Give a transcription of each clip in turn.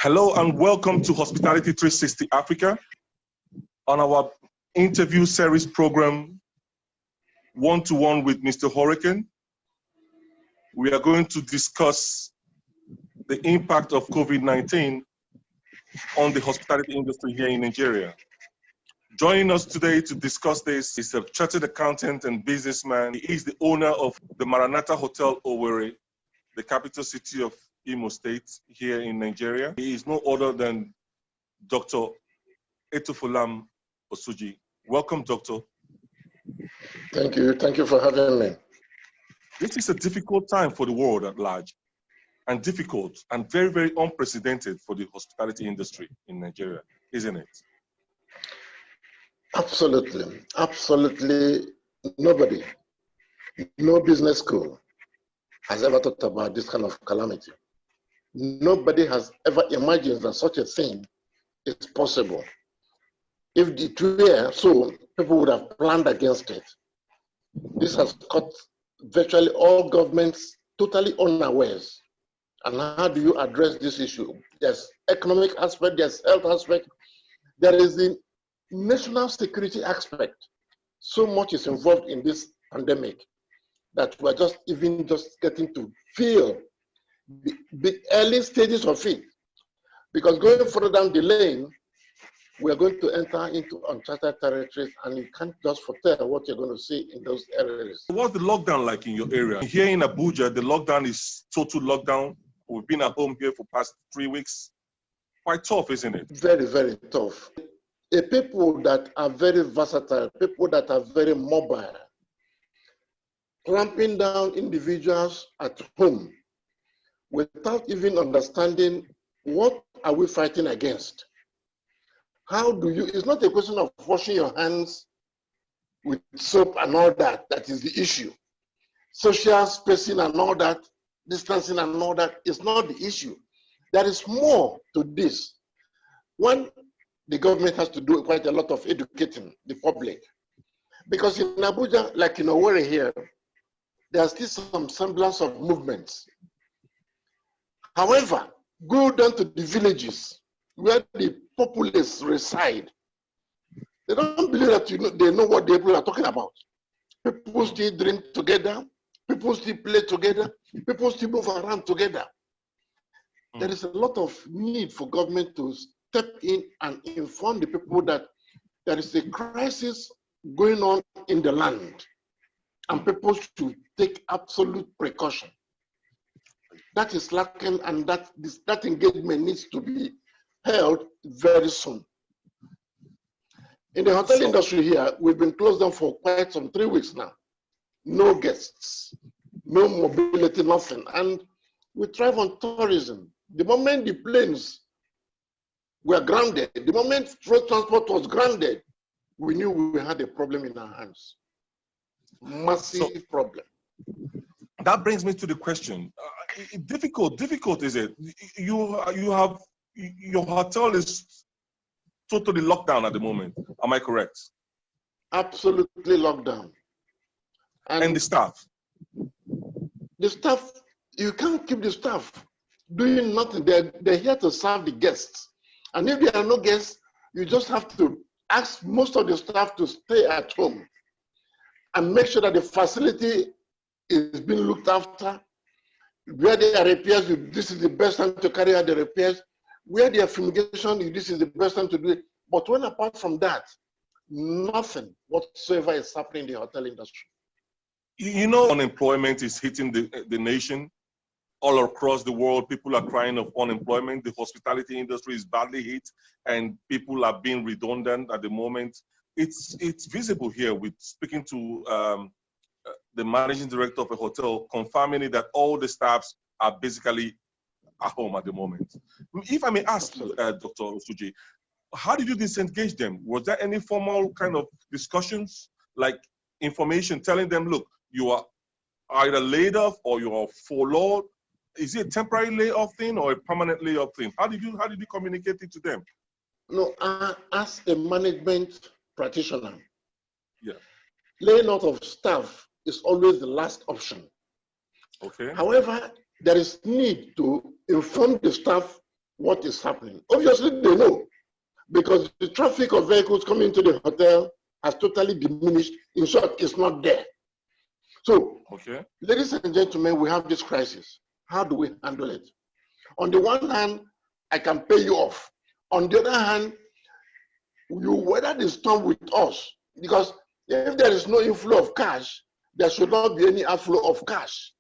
Hello and welcome to Hospitality 360 Africa. On our interview series program, one-to-one with Mr. Hurricane, we are going to discuss the impact of COVID-19 on the hospitality industry here in Nigeria. Joining us today to discuss this is a chartered accountant and businessman. He is the owner of the Maranatha Hotel Owerri, the capital city of Imo State here in Nigeria. He is no other than Dr. Etofolam Osuji. Welcome, Doctor. Thank you. Thank you for having me. This is a difficult time for the world at large, and difficult and very, very unprecedented for the hospitality industry in Nigeria, isn't it? Absolutely. Absolutely nobody, no business school has ever thought about this kind of calamity. Nobody has ever imagined that such a thing is possible. If it were so, people would have planned against it. This has caught virtually all governments totally unawares. And how do you address this issue? There's economic aspect, there's health aspect, there is the national security aspect. So much is involved in this pandemic that we're just getting to feel the early stages of it. Because going further down the lane, we're going to enter into uncharted territories, and you can't just foretell what you're going to see in those areas. What's the lockdown like in your area? Here in Abuja, the lockdown is total lockdown. We've been at home here for past 3 weeks. Quite tough, isn't it? Very, very tough. A people that are very versatile, people that are very mobile, clamping down individuals at home without even understanding what are we fighting against. How do you, it's not a question of washing your hands with soap and all that, that is the issue. Social spacing and all that, distancing and all that is not the issue. There is more to this. One, the government has to do quite a lot of educating the public. Because in Abuja, like in Owerri here, there are still some semblance of movements. However, go down to the villages where the populace reside. They don't believe that they know what the people are talking about. People still drink together, people still play together, people still move around together. There is a lot of need for government to step in and inform the people that there is a crisis going on in the land, and people should take absolute precaution. That is lacking, and that engagement needs to be held very soon. In the hotel industry here, we've been closed down for quite some 3 weeks now. No guests, no mobility, nothing. And we thrive on tourism. The moment the planes were grounded, the moment road transport was grounded, we knew we had a problem in our hands. Massive problem. That brings me to the question. Difficult is it? You have, your hotel is totally locked down at the moment. Am I correct? Absolutely locked down. And the staff? The staff, you can't keep the staff doing nothing. They're here to serve the guests. And if there are no guests, you just have to ask most of the staff to stay at home and make sure that the facility is being looked after. Where there are repairs, this is the best time to carry out the repairs. Where there are fumigation, this is the best time to do it. But when apart from that, nothing whatsoever is happening in the hotel industry. You know, unemployment is hitting the nation all across the world. People are crying of unemployment. The hospitality industry is badly hit, and people are being redundant at the moment. It's visible here with speaking to the managing director of a hotel, confirming that all the staffs are basically at home at the moment. If I may ask, Dr. Osuji, how did you disengage them? Was there any formal kind of discussions, like information telling them, look, you are either laid off or you are furloughed? Is it a temporary layoff thing or a permanent layoff thing? How did you communicate it to them? No, as a management practitioner, yeah, laying out of staff is always the last option. Okay. However, there is need to inform the staff what is happening. Obviously, they know, because the traffic of vehicles coming to the hotel has totally diminished. In short, it's not there. So, Okay. ladies and gentlemen, we have this crisis. How do we handle it? On the one hand, I can pay you off. On the other hand, you weather the storm with us, because if there is no inflow of cash, there should not be any outflow of cash.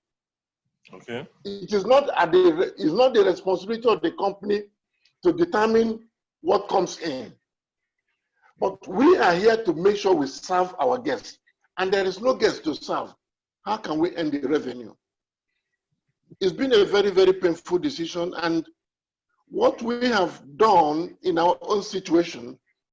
Okay. It is not the responsibility of the company to determine what comes in. But we are here to make sure we serve our guests. And there is no guest to serve. How can we earn the revenue? It's been a very, very painful decision. And what we have done in our own situation